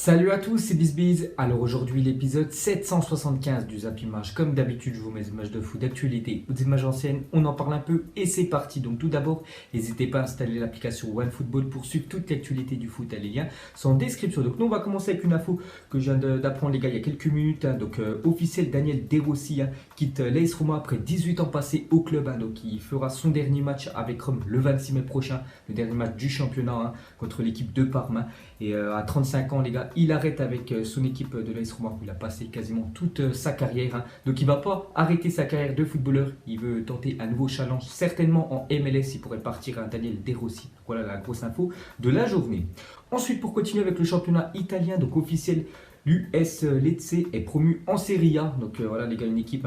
Salut à tous, c'est BizBiz. Alors aujourd'hui l'épisode 775 du Zap Image. Comme d'habitude, je vous mets des images de foot d'actualité ou des images anciennes. On en parle un peu et c'est parti. Donc tout d'abord, n'hésitez pas à installer l'application OneFootball pour suivre toute l'actualité du foot. Les liens sont en description. Donc nous on va commencer avec une info que je viens d'apprendre les gars il y a quelques minutes. Donc officiel, Daniel De Rossi quitte l'AS Roma après 18 ans passés au club. Donc il fera son dernier match avec Rome le 26 mai prochain. Le dernier match du championnat contre l'équipe de Parme. Et à 35 ans les gars, il arrête avec son équipe de l'AS Roma où il a passé quasiment toute sa carrière. Donc il ne va pas arrêter sa carrière de footballeur. Il veut tenter un nouveau challenge, certainement en MLS. Il pourrait partir à Daniel De Rossi. Voilà la grosse info de la journée. Ensuite, pour continuer avec le championnat italien, donc officiel, l'US Lecce est promu en Serie A. Donc voilà les gars, une équipe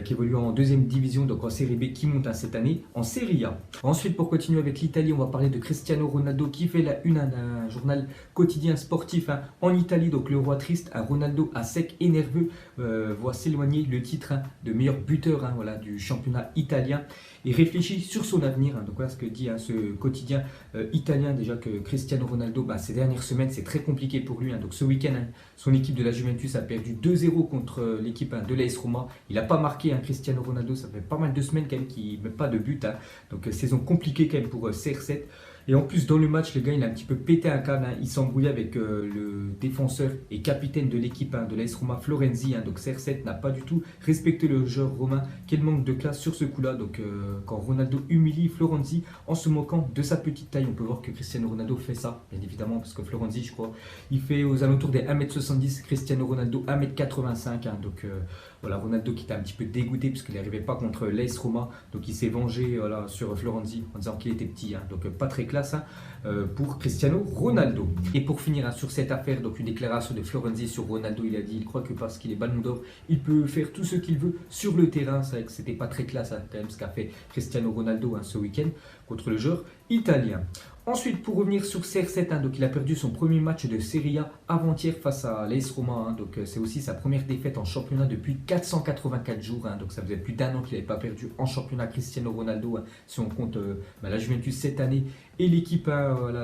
qui évolue en deuxième division, donc en Série B, qui monte cette année en Serie A. Ensuite, pour continuer avec l'Italie, on va parler de Cristiano Ronaldo qui fait la une d'un journal quotidien sportif en Italie. Donc le roi triste, un Ronaldo à sec et nerveux voit s'éloigner le titre de meilleur buteur du championnat italien et réfléchit sur son avenir. Donc voilà ce que dit ce quotidien italien, déjà que Cristiano Ronaldo, ces dernières semaines, c'est très compliqué pour lui. Donc ce week-end, son équipe de la Juventus a perdu 2-0 contre l'équipe de l'AS Roma. Il n'a pas marqué Cristiano Ronaldo, ça fait pas mal de semaines quand même qu'il ne met pas de but. Donc saison compliquée quand même pour CR7. Et en plus dans le match les gars il a un petit peu pété un câble, il s'embrouillait avec le défenseur et capitaine de l'équipe de l'AS Roma, Florenzi. Donc CR7 n'a pas du tout respecté le joueur romain. Quel manque de classe sur ce coup là. Donc quand Ronaldo humilie Florenzi en se moquant de sa petite taille, on peut voir que Cristiano Ronaldo fait ça bien évidemment parce que Florenzi je crois il fait aux alentours des 1m70, Cristiano Ronaldo 1m85. Donc voilà, Ronaldo qui était un petit peu dégoûté parce qu'il n'arrivait pas contre l'AS Roma. Donc il s'est vengé sur Florenzi en disant qu'il était petit. Donc pas très classe pour Cristiano Ronaldo. Et pour finir sur cette affaire, donc une déclaration de Florenzi sur Ronaldo. Il a dit il croit que parce qu'il est ballon d'or, il peut faire tout ce qu'il veut sur le terrain. C'est vrai que c'était pas très classe quand même ce qu'a fait Cristiano Ronaldo ce week-end contre le joueur italien. Ensuite, pour revenir sur CR7, donc il a perdu son premier match de Serie A avant-hier face à l'AS Roma. Donc c'est aussi sa première défaite en championnat depuis 484 jours. Donc ça faisait plus d'un an qu'il n'avait pas perdu en championnat Cristiano Ronaldo. Si on compte la Juventus cette année et l'équipe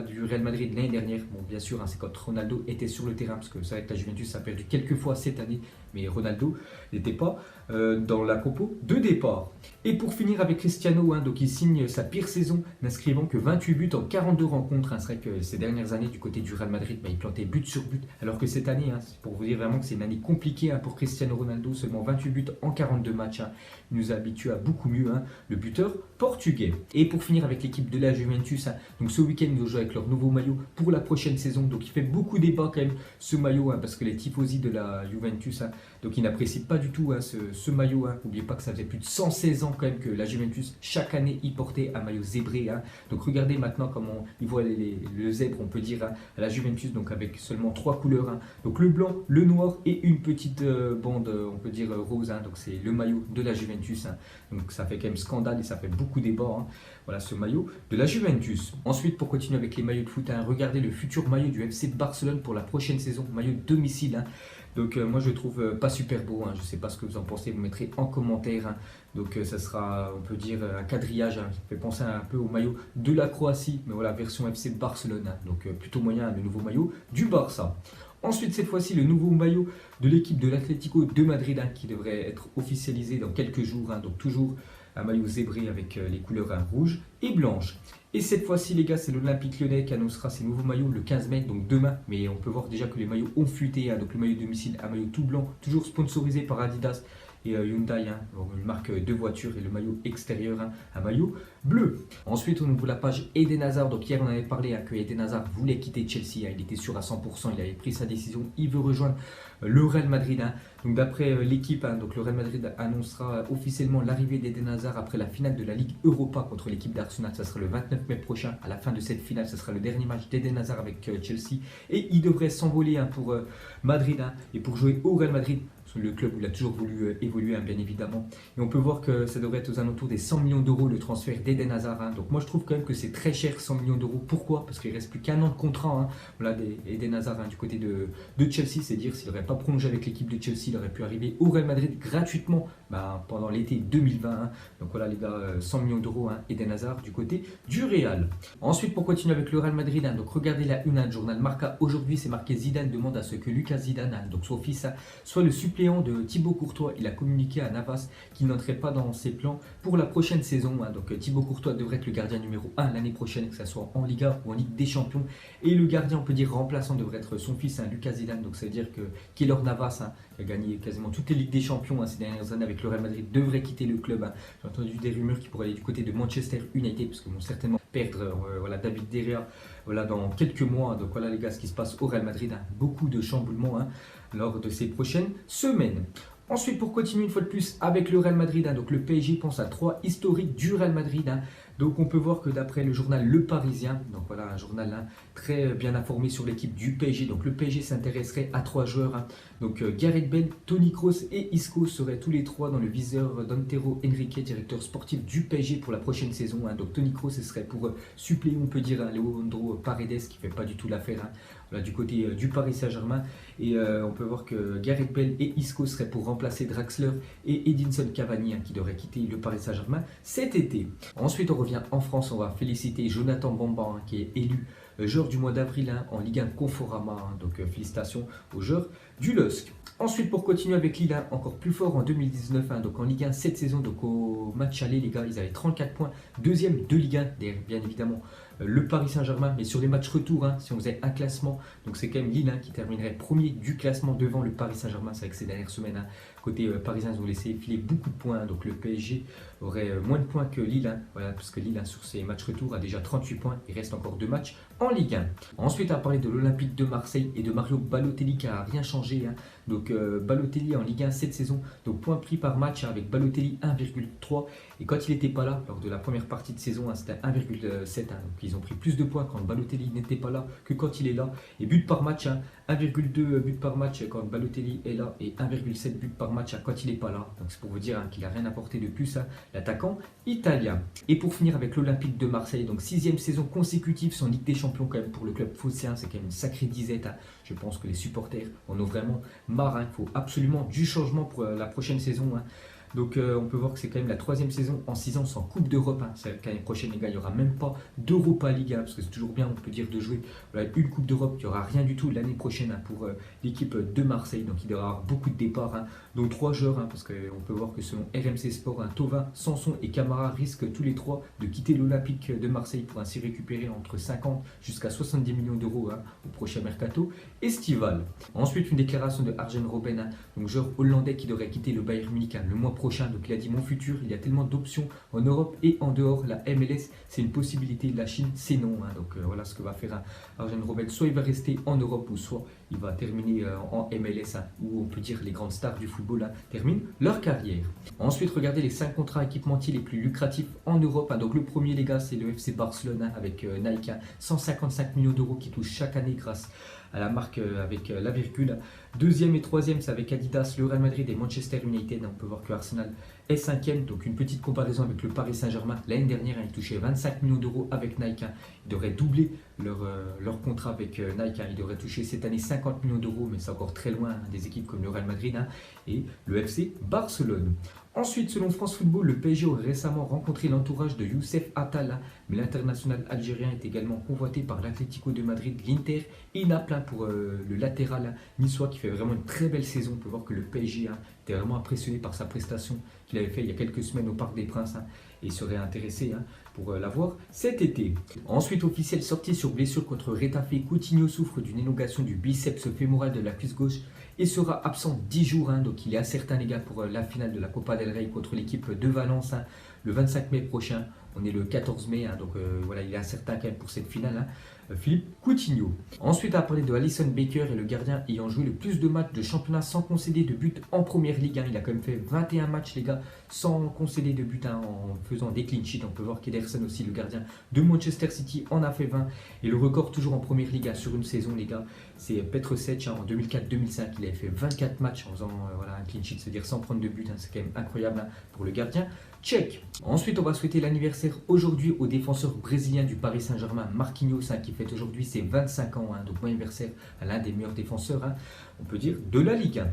du Real Madrid l'année dernière. Bon, bien sûr, c'est quand Ronaldo était sur le terrain parce que c'est vrai que la Juventus a perdu quelques fois cette année. Mais Ronaldo n'était pas dans la compo de départ. Et pour finir avec Cristiano, donc il signe sa pire saison n'inscrivant que 28 buts en 42 rencontres. C'est vrai que ces dernières années du côté du Real Madrid, il plantait but sur but. Alors que cette année, c'est pour vous dire vraiment que c'est une année compliquée pour Cristiano Ronaldo. Seulement 28 buts en 42 matchs. Il nous a habitués à beaucoup mieux, le buteur portugais. Et pour finir avec l'équipe de la Juventus, donc ce week-end ils ont joué avec leur nouveau maillot pour la prochaine saison. Donc il fait beaucoup débat quand même ce maillot parce que les tifosi de la Juventus donc ils n'apprécient pas du tout ce maillot. N'oubliez pas que ça faisait plus de 116 ans quand même que la Juventus chaque année y portait un maillot zébré. Donc regardez maintenant comment ils voient le zèbre, on peut dire, à la Juventus, donc avec seulement 3 couleurs. Donc le blanc, le noir et une petite bande, on peut dire rose. Donc c'est le maillot de la Juventus. Donc ça fait quand même scandale et ça fait beaucoup débat. Voilà ce maillot de la Juventus. Ensuite, pour continuer avec les maillots de foot, regardez le futur maillot du FC Barcelone pour la prochaine saison, maillot de domicile. Donc moi je trouve pas super beau, je ne sais pas ce que vous en pensez, vous mettrez en commentaire. Donc ça sera, on peut dire, un quadrillage qui fait penser un peu au maillot de la Croatie, mais voilà, version FC Barcelone. Donc plutôt moyen, le nouveau maillot du Barça. Ensuite, cette fois-ci, le nouveau maillot de l'équipe de l'Atlético de Madrid qui devrait être officialisé dans quelques jours. Donc toujours un maillot zébré avec les couleurs rouge et blanche. Et cette fois-ci, les gars, c'est l'Olympique Lyonnais qui annoncera ses nouveaux maillots le 15 mai, donc demain. Mais on peut voir déjà que les maillots ont fuité. Donc le maillot domicile, un maillot tout blanc, toujours sponsorisé par Adidas et Hyundai, une marque de voiture, et le maillot extérieur, un maillot bleu. Ensuite, on ouvre la page Eden Hazard. Donc hier, on avait parlé que Eden Hazard voulait quitter Chelsea. Il était sûr à 100%, il avait pris sa décision. Il veut rejoindre le Real Madrid. Donc d'après l'équipe, donc le Real Madrid annoncera officiellement l'arrivée d'Eden Hazard après la finale de la Ligue Europa contre l'équipe d'Arsenal. Ça sera le 29 mai prochain. À la fin de cette finale, ce sera le dernier match d'Eden Hazard avec Chelsea. Et il devrait s'envoler pour Madrid et pour jouer au Real Madrid. le club où il a toujours voulu évoluer, bien évidemment. Et on peut voir que ça devrait être aux alentours des 100 millions d'euros le transfert d'Eden Hazard. Donc moi je trouve quand même que c'est très cher, 100 millions d'euros. Pourquoi? Parce qu'il ne reste plus qu'un an de contrat. Voilà, d'Eden Hazard du côté de Chelsea. C'est dire s'il n'aurait pas prolongé avec l'équipe de Chelsea, il aurait pu arriver au Real Madrid gratuitement pendant l'été 2020. Donc voilà les gars, 100 millions d'euros, Eden Hazard du côté du Real. Ensuite, pour continuer avec le Real Madrid, donc regardez la une du journal Marca. Aujourd'hui, c'est marqué: Zidane demande à ce que Lucas Zidane, donc son fils, soit le suppléant de Thibaut Courtois. Il a communiqué à Navas qu'il n'entrait pas dans ses plans pour la prochaine saison. Donc Thibaut Courtois devrait être le gardien numéro 1 l'année prochaine, que ce soit en Liga ou en Ligue des Champions. Et le gardien, on peut dire remplaçant, devrait être son fils, Lucas Zidane. Donc ça veut dire que Keylor Navas, qui a gagné quasiment toutes les Ligues des Champions ces dernières années avec le Real Madrid, devrait quitter le club. J'ai entendu des rumeurs qui pourraient aller du côté de Manchester United, parce qu'ils vont certainement perdre David De Gea dans quelques mois. Donc voilà les gars, ce qui se passe au Real Madrid, beaucoup de chamboulements lors de ces prochaines semaines. Ensuite, pour continuer une fois de plus avec le Real Madrid, donc le PSG pense à 3 historiques du Real Madrid. Donc on peut voir que d'après le journal Le Parisien, donc voilà un journal très bien informé sur l'équipe du PSG, donc le PSG s'intéresserait à 3 joueurs. Donc Gareth Bale, Toni Kroos et Isco seraient tous les 3 dans le viseur d'Antero Henrique, directeur sportif du PSG pour la prochaine saison. Donc Toni Kroos, ce serait pour suppléer, on peut dire, Leandro Paredes qui ne fait pas du tout l'affaire du côté du Paris Saint-Germain. Et on peut voir que Gareth Bale et Isco seraient pour remplacer Draxler et Edinson Cavani qui devrait quitter le Paris Saint-Germain cet été. Ensuite, on revient en France, on va féliciter Jonathan Bamba qui est élu joueur du mois d'avril en Ligue 1 Conforama. Donc félicitations aux joueurs du LOSC. Ensuite, pour continuer avec Lille, encore plus fort en 2019, donc en Ligue 1 cette saison, donc au match aller les gars, ils avaient 34 points, deuxième de Ligue 1, bien évidemment le Paris Saint-Germain, mais sur les matchs retour, si on faisait un classement, donc c'est quand même Lille qui terminerait premier du classement devant le Paris Saint-Germain. C'est vrai que ces dernières semaines, côté parisien, ils ont laissé filer beaucoup de points, donc le PSG aurait moins de points que Lille, parce que Lille sur ses matchs retour a déjà 38 points, il reste encore 2 matchs en Ligue 1. Ensuite, on va parler de l'Olympique de Marseille et de Mario Balotelli qui n'a rien changé. Donc Balotelli en Ligue 1 cette saison, donc points pris par match avec Balotelli 1,3, et quand il n'était pas là, lors de la première partie de saison, c'était 1,7, donc ils ont pris plus de points quand Balotelli n'était pas là que quand il est là. Et but par match, 1,2 buts par match quand Balotelli est là et 1,7 buts par match quand il n'est pas là. Donc c'est pour vous dire qu'il n'a rien apporté de plus, l'attaquant italien. Et pour finir avec l'Olympique de Marseille, donc 6e saison consécutive sans Ligue des Champions quand même pour le club phocéen, c'est quand même une sacrée disette. Je pense que les supporters en ont vraiment marre. Il faut absolument du changement pour la prochaine saison. Donc on peut voir que c'est quand même la 3e saison en 6 ans sans Coupe d'Europe. C'est l'année prochaine les gars, il n'y aura même pas d'Europa League, parce que c'est toujours bien, on peut dire, de jouer une Coupe d'Europe. Il n'y aura rien du tout l'année prochaine pour l'équipe de Marseille. Donc il y aura beaucoup de départs, dont 3 joueurs, parce qu'on peut voir que selon RMC Sport, Thauvin, Sanson et Camara risquent tous les 3 de quitter l'Olympique de Marseille pour ainsi récupérer entre 50 jusqu'à 70 millions d'euros au prochain mercato estival. Ensuite, une déclaration de Arjen Robben, donc joueur hollandais qui devrait quitter le Bayern Munich le mois prochain. Donc il a dit: mon futur, il y a tellement d'options en Europe et en dehors. La MLS, c'est une possibilité. La Chine, c'est non. Donc voilà ce que va faire Arjen Robben. Soit il va rester en Europe, ou soit il va terminer en MLS, où on peut dire les grandes stars du football terminent leur carrière. Ensuite, regardez les 5 contrats équipementiers les plus lucratifs en Europe. Donc le premier les gars, c'est le FC Barcelone avec Nike, 155 millions d'euros qui touchent chaque année grâce à la marque avec la virgule. Deuxième et troisième, c'est avec Adidas, le Real Madrid et Manchester United. On peut voir que Arsenal est 5e, donc une petite comparaison avec le Paris Saint-Germain. L'année dernière, ils touchaient 25 millions d'euros avec Nike. Ils devraient doubler leur contrat avec Nike. Ils devraient toucher cette année 50 millions d'euros, mais c'est encore très loin des équipes comme le Real Madrid et le FC Barcelone. Ensuite, selon France Football, le PSG aurait récemment rencontré l'entourage de Youssef Attal, mais l'international algérien est également convoité par l'Atlético de Madrid, l'Inter et Naples pour le latéral niçois qui fait vraiment une très belle saison. On peut voir que le PSG était vraiment impressionné par sa prestation qu'il avait fait il y a quelques semaines au Parc des Princes et serait intéressé pour l'avoir cet été. Ensuite, officielle sortie sur blessure contre Retafe, Coutinho souffre d'une élongation du biceps fémoral de la cuisse gauche et sera absent 10 jours. Donc il est incertain les gars pour la finale de la Copa del Rey contre l'équipe de Valence le 25 mai prochain. On est le 14 mai, donc voilà, il est incertain quand même pour cette finale. Philippe Coutinho. Ensuite, on va parler de Alisson Becker et le gardien ayant joué le plus de matchs de championnat sans concéder de but en première ligue. Il a quand même fait 21 matchs, les gars, sans concéder de but, en faisant des clean sheets. On peut voir qu'Ederson aussi, le gardien de Manchester City, en a fait 20. Et le record toujours en première ligue sur une saison, les gars, c'est Petr Cech en 2004-2005. Il avait fait 24 matchs en faisant un clean sheet, c'est-à-dire sans prendre de but. C'est quand même incroyable pour le gardien tchèque. Ensuite, on va souhaiter l'anniversaire aujourd'hui au défenseur brésilien du Paris Saint-Germain, Marquinhos, qui fête aujourd'hui ses 25 ans. Donc, bon anniversaire à l'un des meilleurs défenseurs, on peut dire, de la Ligue 1.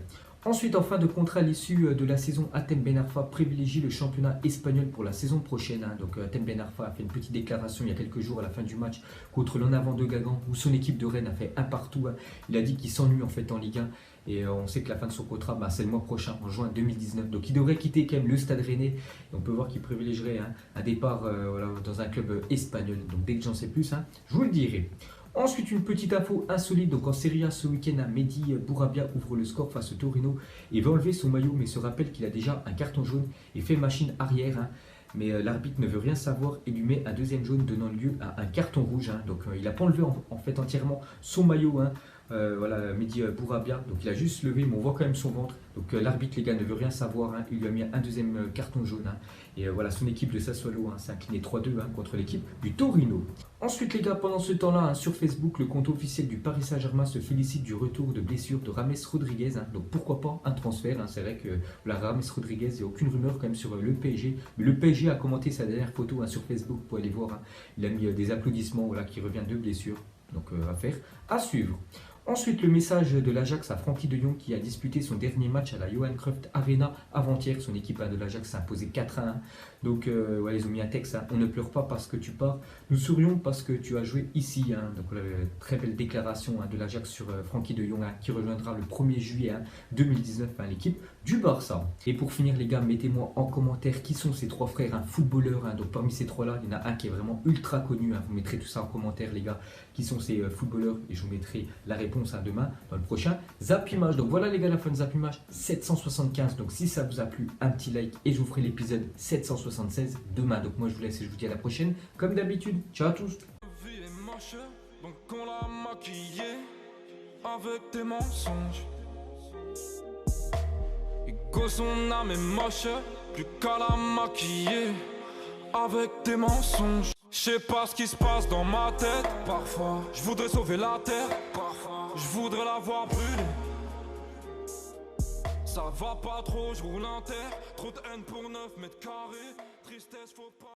Ensuite, en fin de contrat, à l'issue de la saison, Hatem Ben Arfa privilégie le championnat espagnol pour la saison prochaine. Donc, Hatem Ben Arfa a fait une petite déclaration il y a quelques jours à la fin du match contre l'en avant de Guingamp, où son équipe de Rennes a fait un partout. Il a dit qu'il s'ennuie en fait en Ligue 1. Et on sait que la fin de son contrat, c'est le mois prochain, en juin 2019. Donc il devrait quitter quand même le Stade Rennais. Et on peut voir qu'il privilégierait un départ dans un club espagnol. Donc dès que j'en sais plus, je vous le dirai. Ensuite, une petite info insolite. Donc en Serie A ce week-end, Mehdi Bourabia ouvre le score face au Torino et va enlever son maillot, mais se rappelle qu'il a déjà un carton jaune et fait machine arrière. Mais l'arbitre ne veut rien savoir et lui met un deuxième jaune, donnant lieu à un carton rouge. Donc il n'a pas enlevé en fait entièrement son maillot. Mehdi Bourabia, donc il a juste levé, mais on voit quand même son ventre. Donc l'arbitre, les gars, ne veut rien savoir. Il lui a mis un deuxième carton jaune. Et son équipe de Sassuolo s'est inclinée 3-2 contre l'équipe du Torino. Ensuite, les gars, pendant ce temps-là, sur Facebook, le compte officiel du Paris Saint-Germain se félicite du retour de blessure de James Rodriguez. Donc pourquoi pas un transfert. C'est vrai que James Rodriguez, il n'y a aucune rumeur quand même sur le PSG. Mais le PSG a commenté sa dernière photo sur Facebook pour aller voir. Il a mis des applaudissements qui revient de blessure. Donc affaire à suivre. Ensuite, le message de l'Ajax à Frenkie de Jong qui a disputé son dernier match à la Johan Cruyff Arena avant-hier. Son équipe de l'Ajax s'est imposée 4-1. Donc, ils ont mis un texte. On ne pleure pas parce que tu pars. Nous sourions parce que tu as joué ici. Donc, très belle déclaration de l'Ajax sur Frenkie de Jong qui rejoindra le 1er juillet 2019 l'équipe du Barça. Et pour finir, les gars, mettez-moi en commentaire qui sont ces trois frères footballeurs. Donc, parmi ces trois-là, il y en a un qui est vraiment ultra connu. Vous mettrez tout ça en commentaire, les gars, qui sont ces footballeurs. Et je vous mettrai la réponse demain dans le prochain Zap Image. Donc voilà les gars, la fin de Zap Image 775. Donc si ça vous a plu, un petit like et je vous ferai l'épisode 776 demain. Donc moi je vous laisse et je vous dis à la prochaine comme d'habitude. Ciao à tous. Donc on l'a maquillé avec des mensonges. Et que son âme est moche, plus qu'à la maquiller avec des mensonges. Je sais pas ce qui se passe dans ma tête. Parfois, je voudrais sauver la terre. Parfois, je voudrais la voir brûler. Ça va pas trop, je roule un terre. Trop de haine pour 9 mètres carrés. Tristesse, faut pas.